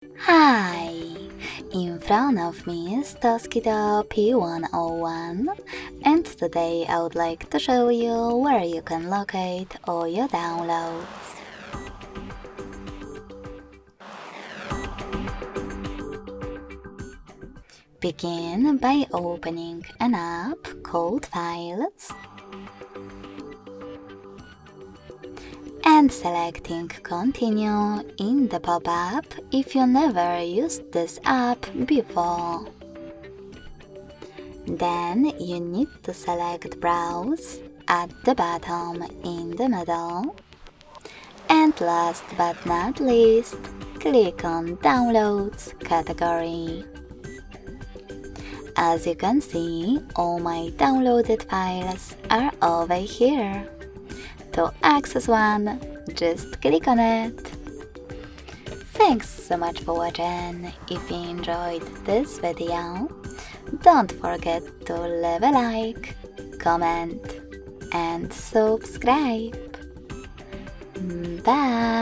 Hi! In front of me is TOSCIDO P101, and today I would like to show you where you can locate all your downloads. Begin by opening an app called Files and selecting Continue in the pop-up if you never used this app before. Then you need to select Browse at the bottom in the middle. And last but not least, click on Downloads category. As you can see, all my downloaded files are over here. To access one, just click on it. Thanks so much for watching. If you enjoyed this video, don't forget to leave a like, comment and subscribe. Bye!